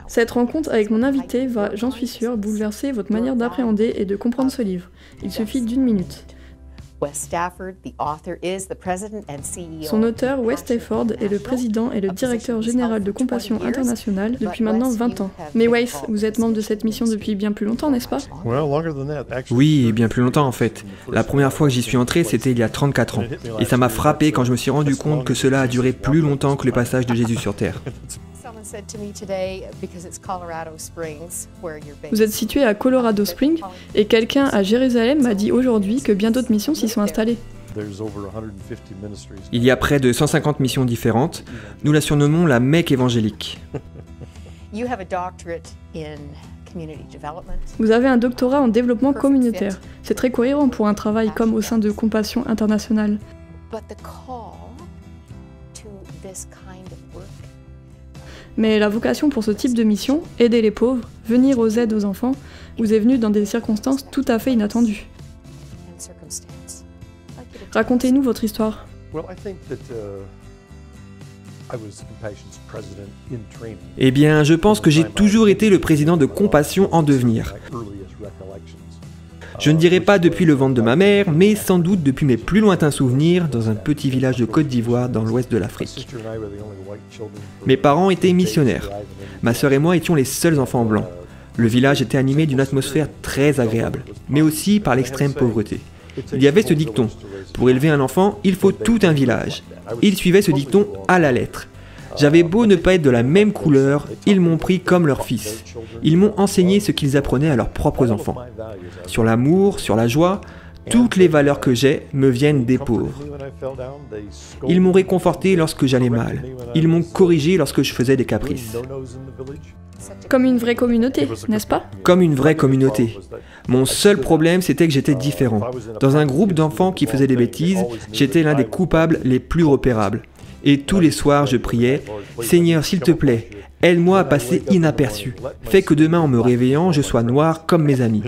Cette rencontre avec mon invité va, j'en suis sûre, bouleverser votre manière d'appréhender et de comprendre ce livre. Il suffit d'une minute. Son auteur, Wes Stafford, est le président et le directeur général de Compassion Internationale depuis maintenant 20 ans. Mais Wes, vous êtes membre de cette mission depuis bien plus longtemps, n'est-ce pas? Oui, et bien plus longtemps en fait. La première fois que j'y suis entré, c'était il y a 34 ans. Et ça m'a frappé quand je me suis rendu compte que cela a duré plus longtemps que le passage de Jésus sur Terre. Vous êtes situé à Colorado Springs et quelqu'un à Jérusalem m'a dit aujourd'hui que bien d'autres missions s'y sont installées. Il y a près de 150 missions différentes. Nous la surnommons la Mecque évangélique. Vous avez un doctorat en développement communautaire. C'est très cohérent pour un travail comme au sein de Compassion Internationale. Mais la vocation pour ce type de mission, aider les pauvres, venir aux aides aux enfants, vous est venue dans des circonstances tout à fait inattendues. Racontez-nous votre histoire. Eh bien, je pense que j'ai toujours été le président de Compassion en devenir. Je ne dirais pas depuis le ventre de ma mère, mais sans doute depuis mes plus lointains souvenirs dans un petit village de Côte d'Ivoire dans l'ouest de l'Afrique. Mes parents étaient missionnaires. Ma sœur et moi étions les seuls enfants blancs. Le village était animé d'une atmosphère très agréable, mais aussi par l'extrême pauvreté. Il y avait ce dicton, pour élever un enfant, il faut tout un village. Ils suivaient ce dicton à la lettre. J'avais beau ne pas être de la même couleur, ils m'ont pris comme leur fils. Ils m'ont enseigné ce qu'ils apprenaient à leurs propres enfants. Sur l'amour, sur la joie, toutes les valeurs que j'ai me viennent des pauvres. Ils m'ont réconforté lorsque j'allais mal. Ils m'ont corrigé lorsque je faisais des caprices. Comme une vraie communauté, n'est-ce pas? Comme une vraie communauté. Mon seul problème, c'était que j'étais différent. Dans un groupe d'enfants qui faisaient des bêtises, j'étais l'un des coupables les plus repérables. Et tous les soirs, je priais, « Seigneur, s'il te plaît, aide-moi à passer inaperçu. Fais que demain, en me réveillant, je sois noir comme mes amis.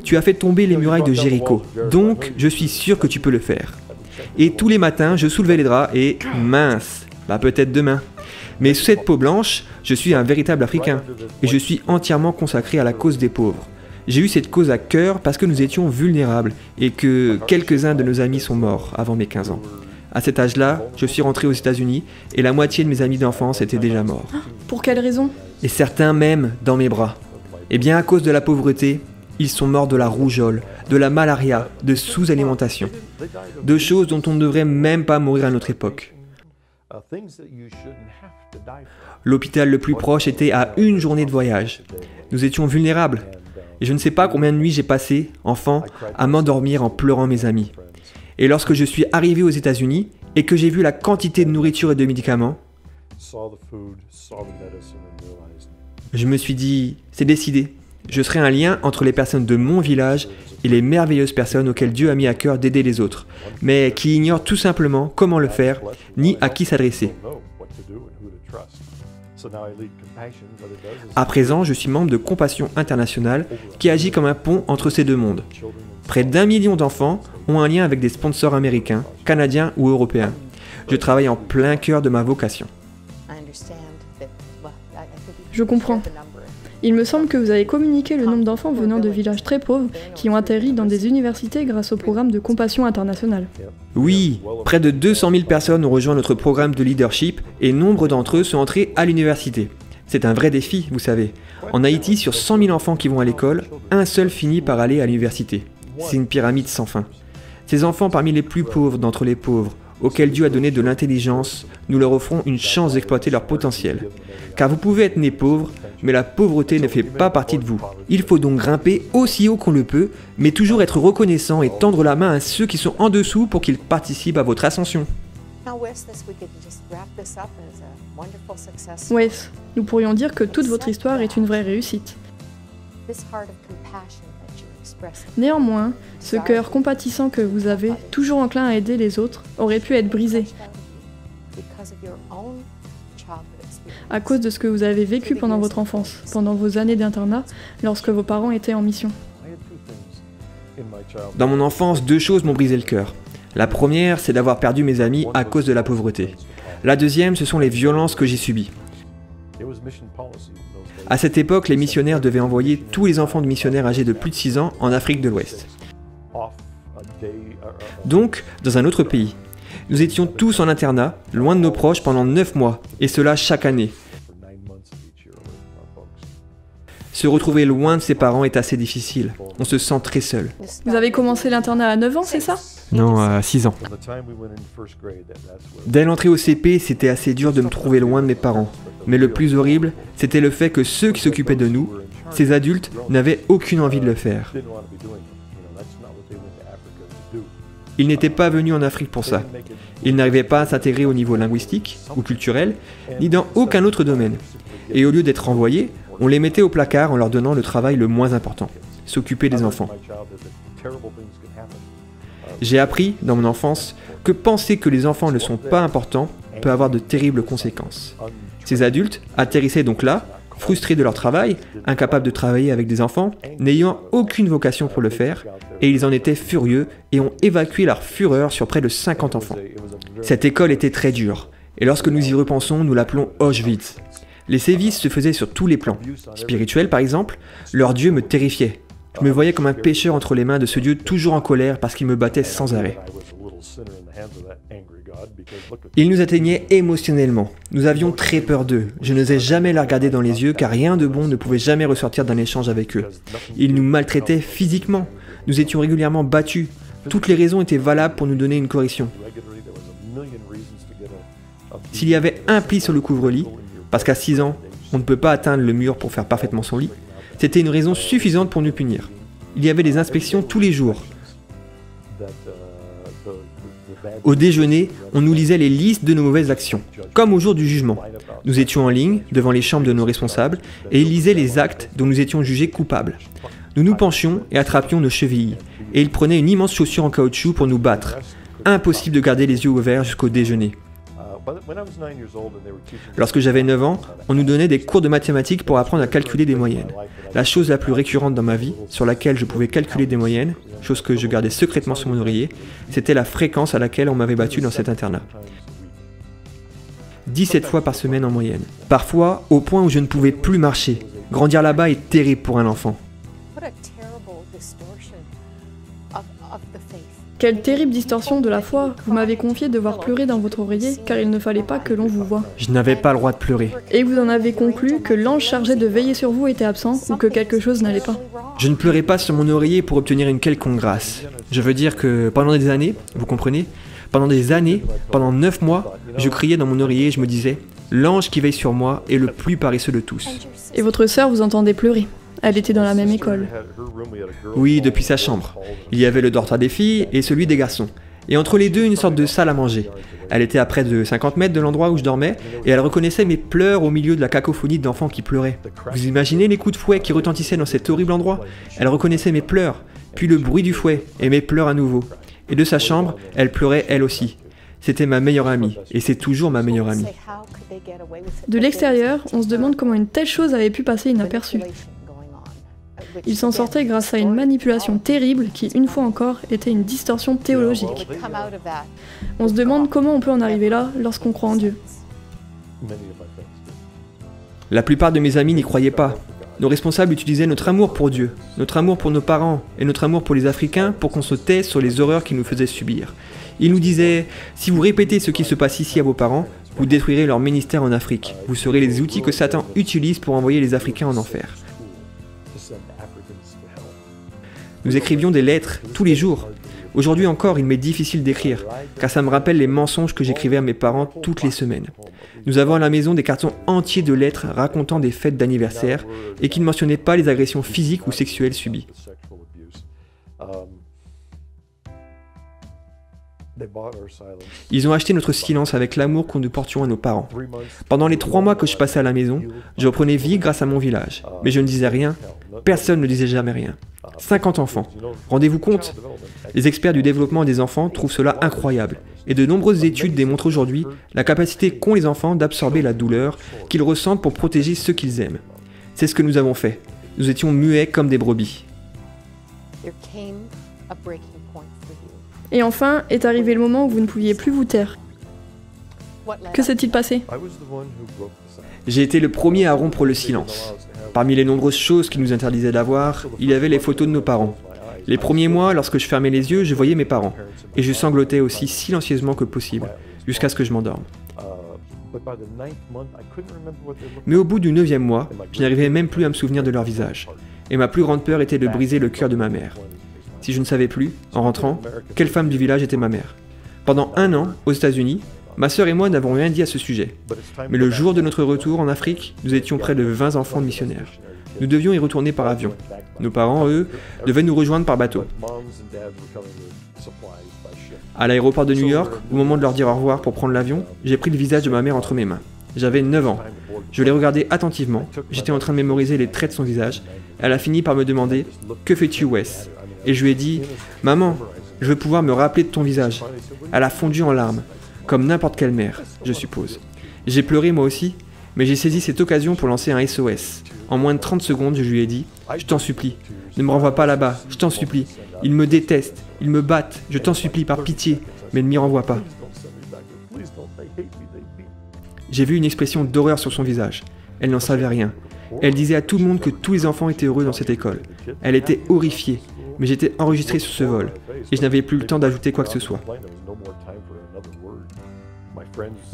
Tu as fait tomber les murailles de Jéricho, donc je suis sûr que tu peux le faire. » Et tous les matins, je soulevais les draps et « Mince, bah peut-être demain. » Mais sous cette peau blanche, je suis un véritable Africain et je suis entièrement consacré à la cause des pauvres. J'ai eu cette cause à cœur parce que nous étions vulnérables et que quelques-uns de nos amis sont morts avant mes 15 ans. À cet âge-là, je suis rentré aux États-Unis et la moitié de mes amis d'enfance étaient déjà morts. Pour quelle raison? Et certains même dans mes bras. Eh bien, à cause de la pauvreté, ils sont morts de la rougeole, de la malaria, de sous-alimentation. De choses dont on ne devrait même pas mourir à notre époque. L'hôpital le plus proche était à 1 journée de voyage. Nous étions vulnérables. Et je ne sais pas combien de nuits j'ai passé, enfant, à m'endormir en pleurant mes amis. Et lorsque je suis arrivé aux États-Unis et que j'ai vu la quantité de nourriture et de médicaments, je me suis dit, c'est décidé. Je serai un lien entre les personnes de mon village et les merveilleuses personnes auxquelles Dieu a mis à cœur d'aider les autres, mais qui ignorent tout simplement comment le faire, ni à qui s'adresser. À présent, je suis membre de Compassion Internationale qui agit comme un pont entre ces deux mondes. Près d'1 million d'enfants ont un lien avec des sponsors américains, canadiens ou européens. Je travaille en plein cœur de ma vocation. Je comprends. Il me semble que vous avez communiqué le nombre d'enfants venant de villages très pauvres qui ont atterri dans des universités grâce au programme de Compassion Internationale. Oui, près de 200 000 personnes ont rejoint notre programme de leadership et nombre d'entre eux sont entrés à l'université. C'est un vrai défi, vous savez. En Haïti, sur 100 000 enfants qui vont à l'école, un seul finit par aller à l'université. C'est une pyramide sans fin. Ces enfants parmi les plus pauvres d'entre les pauvres, auxquels Dieu a donné de l'intelligence, nous leur offrons une chance d'exploiter leur potentiel. Car vous pouvez être né pauvre, mais la pauvreté ne fait pas partie de vous. Il faut donc grimper aussi haut qu'on le peut, mais toujours être reconnaissant et tendre la main à ceux qui sont en dessous pour qu'ils participent à votre ascension. Wes, nous pourrions dire que toute votre histoire est une vraie réussite. Néanmoins, ce cœur compatissant que vous avez, toujours enclin à aider les autres, aurait pu être brisé à cause de ce que vous avez vécu pendant votre enfance, pendant vos années d'internat, lorsque vos parents étaient en mission. Dans mon enfance, 2 choses m'ont brisé le cœur. La première, c'est d'avoir perdu mes amis à cause de la pauvreté. La deuxième, ce sont les violences que j'ai subies. À cette époque, les missionnaires devaient envoyer tous les enfants de missionnaires âgés de plus de 6 ans en Afrique de l'Ouest. Donc, dans un autre pays. Nous étions tous en internat, loin de nos proches pendant 9 mois, et cela chaque année. Se retrouver loin de ses parents est assez difficile. On se sent très seul. Vous avez commencé l'internat à 9 ans, c'est ça? Non, à 6 ans. Dès l'entrée au CP, c'était assez dur de me trouver loin de mes parents. Mais le plus horrible, c'était le fait que ceux qui s'occupaient de nous, ces adultes, n'avaient aucune envie de le faire. Ils n'étaient pas venus en Afrique pour ça. Ils n'arrivaient pas à s'intégrer au niveau linguistique ou culturel, ni dans aucun autre domaine. Et au lieu d'être renvoyés, on les mettait au placard en leur donnant le travail le moins important, s'occuper des enfants. J'ai appris, dans mon enfance, que penser que les enfants ne sont pas importants peut avoir de terribles conséquences. Ces adultes atterrissaient donc là, frustrés de leur travail, incapables de travailler avec des enfants, n'ayant aucune vocation pour le faire, et ils en étaient furieux et ont évacué leur fureur sur près de 50 enfants. Cette école était très dure, et lorsque nous y repensons, nous l'appelons Auschwitz. Les sévices se faisaient sur tous les plans. Spirituel par exemple, leur Dieu me terrifiait. Je me voyais comme un pécheur entre les mains de ce Dieu toujours en colère parce qu'il me battait sans arrêt. Ils nous atteignaient émotionnellement. Nous avions très peur d'eux. Je n'osais jamais les regarder dans les yeux car rien de bon ne pouvait jamais ressortir d'un échange avec eux. Ils nous maltraitaient physiquement. Nous étions régulièrement battus. Toutes les raisons étaient valables pour nous donner une correction. S'il y avait un pli sur le couvre-lit, parce qu'à 6 ans, on ne peut pas atteindre le mur pour faire parfaitement son lit, c'était une raison suffisante pour nous punir. Il y avait des inspections tous les jours. Au déjeuner, on nous lisait les listes de nos mauvaises actions, comme au jour du jugement. Nous étions en ligne, devant les chambres de nos responsables, et ils lisaient les actes dont nous étions jugés coupables. Nous nous penchions et attrapions nos chevilles, et ils prenaient une immense chaussure en caoutchouc pour nous battre. Impossible de garder les yeux ouverts jusqu'au déjeuner. Lorsque j'avais 9 ans, on nous donnait des cours de mathématiques pour apprendre à calculer des moyennes. La chose la plus récurrente dans ma vie, sur laquelle je pouvais calculer des moyennes, chose que je gardais secrètement sur mon oreiller, c'était la fréquence à laquelle on m'avait battu dans cet internat. 17 fois par semaine en moyenne. Parfois, au point où je ne pouvais plus marcher. Grandir là-bas est terrible pour un enfant. Quelle terrible distorsion de la foi. Vous m'avez confié devoir pleurer dans votre oreiller, car il ne fallait pas que l'on vous voie. Je n'avais pas le droit de pleurer. Et vous en avez conclu que l'ange chargé de veiller sur vous était absent, ou que quelque chose n'allait pas. Je ne pleurais pas sur mon oreiller pour obtenir une quelconque grâce. Je veux dire que pendant des années, vous comprenez, pendant des années, pendant 9 mois, je criais dans mon oreiller et je me disais « L'ange qui veille sur moi est le plus paresseux de tous. » Et votre sœur vous entendait pleurer. Elle était dans la même école. Oui, depuis sa chambre. Il y avait le dortoir des filles et celui des garçons. Et entre les deux, une sorte de salle à manger. Elle était à près de 50 mètres de l'endroit où je dormais, et elle reconnaissait mes pleurs au milieu de la cacophonie d'enfants qui pleuraient. Vous imaginez les coups de fouet qui retentissaient dans cet horrible endroit? Elle reconnaissait mes pleurs, puis le bruit du fouet, et mes pleurs à nouveau. Et de sa chambre, elle pleurait elle aussi. C'était ma meilleure amie, et c'est toujours ma meilleure amie. De l'extérieur, on se demande comment une telle chose avait pu passer inaperçue. Il s'en sortait grâce à une manipulation terrible qui, une fois encore, était une distorsion théologique. On se demande comment on peut en arriver là lorsqu'on croit en Dieu. La plupart de mes amis n'y croyaient pas. Nos responsables utilisaient notre amour pour Dieu, notre amour pour nos parents et notre amour pour les Africains pour qu'on se taise sur les horreurs qu'ils nous faisaient subir. Ils nous disaient « Si vous répétez ce qui se passe ici à vos parents, vous détruirez leur ministère en Afrique. Vous serez les outils que Satan utilise pour envoyer les Africains en enfer. » Nous écrivions des lettres tous les jours. Aujourd'hui encore, il m'est difficile d'écrire, car ça me rappelle les mensonges que j'écrivais à mes parents toutes les semaines. Nous avons à la maison des cartons entiers de lettres racontant des fêtes d'anniversaire et qui ne mentionnaient pas les agressions physiques ou sexuelles subies. Ils ont acheté notre silence avec l'amour que nous portions à nos parents. Pendant les 3 mois que je passais à la maison, je reprenais vie grâce à mon village. Mais je ne disais rien, personne ne disait jamais rien. 50 enfants. Rendez-vous compte? Les experts du développement des enfants trouvent cela incroyable. Et de nombreuses études démontrent aujourd'hui la capacité qu'ont les enfants d'absorber la douleur qu'ils ressentent pour protéger ceux qu'ils aiment. C'est ce que nous avons fait. Nous étions muets comme des brebis. Et enfin, est arrivé le moment où vous ne pouviez plus vous taire. Que s'est-il passé? J'ai été le premier à rompre le silence. Parmi les nombreuses choses qui nous interdisaient d'avoir, il y avait les photos de nos parents. Les premiers mois, lorsque je fermais les yeux, je voyais mes parents. Et je sanglotais aussi silencieusement que possible, jusqu'à ce que je m'endorme. Mais au bout du 9e mois, je n'arrivais même plus à me souvenir de leur visage. Et ma plus grande peur était de briser le cœur de ma mère. Si je ne savais plus, en rentrant, quelle femme du village était ma mère. Pendant 1 an, aux États-Unis, ma sœur et moi n'avons rien dit à ce sujet. Mais le jour de notre retour en Afrique, nous étions près de 20 enfants de missionnaires. Nous devions y retourner par avion. Nos parents, eux, devaient nous rejoindre par bateau. À l'aéroport de New York, au moment de leur dire au revoir pour prendre l'avion, j'ai pris le visage de ma mère entre mes mains. J'avais 9 ans. Je l'ai regardée attentivement. J'étais en train de mémoriser les traits de son visage. Elle a fini par me demander « Que fais-tu, Wes ?» Et je lui ai dit « Maman, je veux pouvoir me rappeler de ton visage. » Elle a fondu en larmes, comme n'importe quelle mère, je suppose. J'ai pleuré moi aussi, mais j'ai saisi cette occasion pour lancer un SOS. En moins de 30 secondes, je lui ai dit « Je t'en supplie, ne me renvoie pas là-bas, je t'en supplie. Ils me détestent, ils me battent, je t'en supplie par pitié, mais ne m'y renvoie pas. » J'ai vu une expression d'horreur sur son visage. Elle n'en savait rien. Elle disait à tout le monde que tous les enfants étaient heureux dans cette école. Elle était horrifiée, mais j'étais enregistré sur ce vol, et je n'avais plus le temps d'ajouter quoi que ce soit.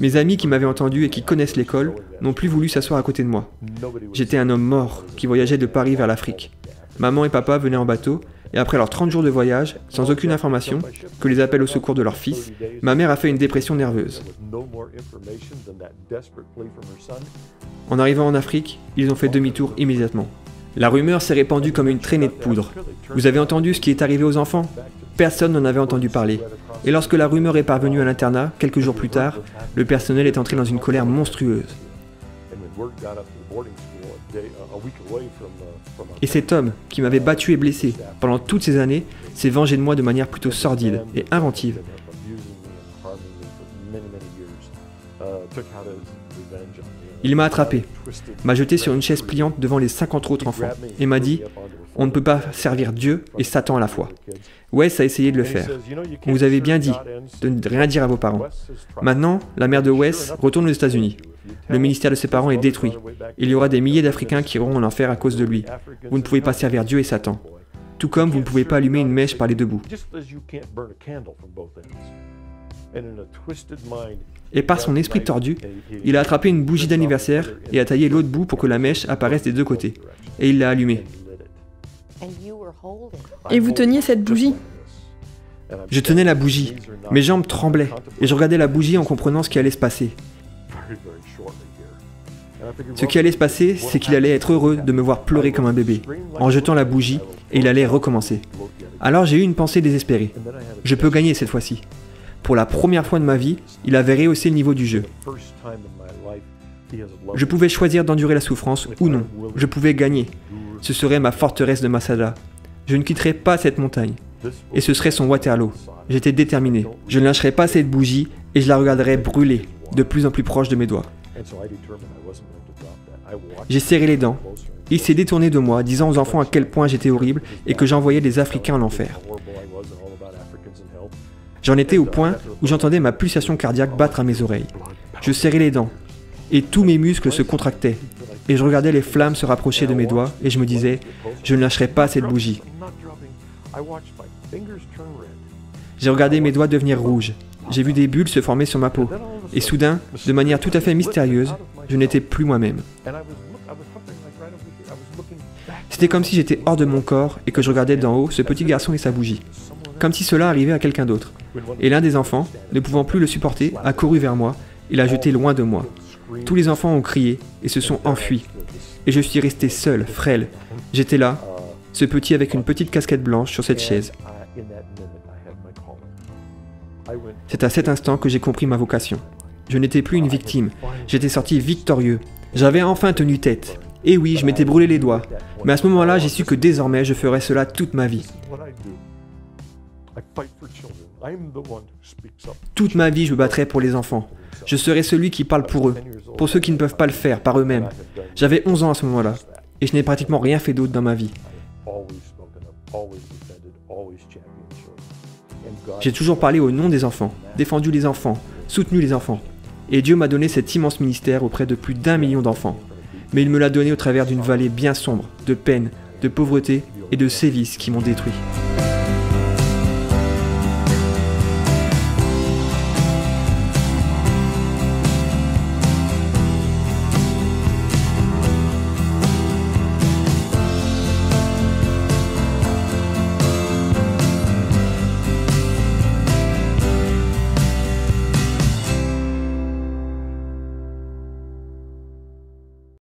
Mes amis qui m'avaient entendu et qui connaissent l'école n'ont plus voulu s'asseoir à côté de moi. J'étais un homme mort qui voyageait de Paris vers l'Afrique. Maman et papa venaient en bateau, et après leurs 30 jours de voyage, sans aucune information, que les appels au secours de leur fils, ma mère a fait une dépression nerveuse. En arrivant en Afrique, ils ont fait demi-tour immédiatement. La rumeur s'est répandue comme une traînée de poudre. Vous avez entendu ce qui est arrivé aux enfants? Personne n'en avait entendu parler. Et lorsque la rumeur est parvenue à l'internat, quelques jours plus tard, le personnel est entré dans une colère monstrueuse. Et cet homme, qui m'avait battu et blessé pendant toutes ces années, s'est vengé de moi de manière plutôt sordide et inventive. Il m'a attrapé, m'a jeté sur une chaise pliante devant les 50 autres enfants, et m'a dit « On ne peut pas servir Dieu et Satan à la fois. » Wes a essayé de le faire. On vous avait bien dit de ne rien dire à vos parents. Maintenant, la mère de Wes retourne aux États-Unis. Le ministère de ses parents est détruit. Il y aura des milliers d'Africains qui iront en enfer à cause de lui. Vous ne pouvez pas servir Dieu et Satan. Tout comme vous ne pouvez pas allumer une mèche par les deux bouts. Et par son esprit tordu, il a attrapé une bougie d'anniversaire et a taillé l'autre bout pour que la mèche apparaisse des deux côtés. Et il l'a allumée. Et vous teniez cette bougie? Je tenais la bougie. Mes jambes tremblaient et je regardais la bougie en comprenant ce qui allait se passer. Ce qui allait se passer, c'est qu'il allait être heureux de me voir pleurer comme un bébé, en jetant la bougie, et il allait recommencer. Alors j'ai eu une pensée désespérée. Je peux gagner cette fois-ci. Pour la première fois de ma vie, il avait rehaussé le niveau du jeu. Je pouvais choisir d'endurer la souffrance ou non. Je pouvais gagner. Ce serait ma forteresse de Masada. Je ne quitterais pas cette montagne. Et ce serait son Waterloo. J'étais déterminé. Je ne lâcherais pas cette bougie et je la regarderais brûler, de plus en plus proche de mes doigts. J'ai serré les dents. Il s'est détourné de moi, disant aux enfants à quel point j'étais horrible et que j'envoyais les Africains en enfer. J'en étais au point où j'entendais ma pulsation cardiaque battre à mes oreilles. Je serrais les dents, et tous mes muscles se contractaient, et je regardais les flammes se rapprocher de mes doigts, et je me disais, je ne lâcherai pas cette bougie. J'ai regardé mes doigts devenir rouges, j'ai vu des bulles se former sur ma peau, et soudain, de manière tout à fait mystérieuse, je n'étais plus moi-même. C'était comme si j'étais hors de mon corps et que je regardais d'en haut ce petit garçon et sa bougie. Comme si cela arrivait à quelqu'un d'autre. Et l'un des enfants, ne pouvant plus le supporter, a couru vers moi et l'a jeté loin de moi. Tous les enfants ont crié et se sont enfuis. Et je suis resté seul, frêle. J'étais là, ce petit avec une petite casquette blanche sur cette chaise. C'est à cet instant que j'ai compris ma vocation. Je n'étais plus une victime, j'étais sorti victorieux. J'avais enfin tenu tête. Et oui, je m'étais brûlé les doigts. Mais à ce moment-là, j'ai su que désormais, je ferais cela toute ma vie. Toute ma vie, je me battrai pour les enfants. Je serai celui qui parle pour eux, pour ceux qui ne peuvent pas le faire par eux-mêmes. J'avais 11 ans à ce moment-là, et je n'ai pratiquement rien fait d'autre dans ma vie. J'ai toujours parlé au nom des enfants, défendu les enfants, soutenu les enfants. Et Dieu m'a donné cet immense ministère auprès de plus d'1 million d'enfants. Mais il me l'a donné au travers d'une vallée bien sombre, de peine, de pauvreté et de sévices qui m'ont détruit.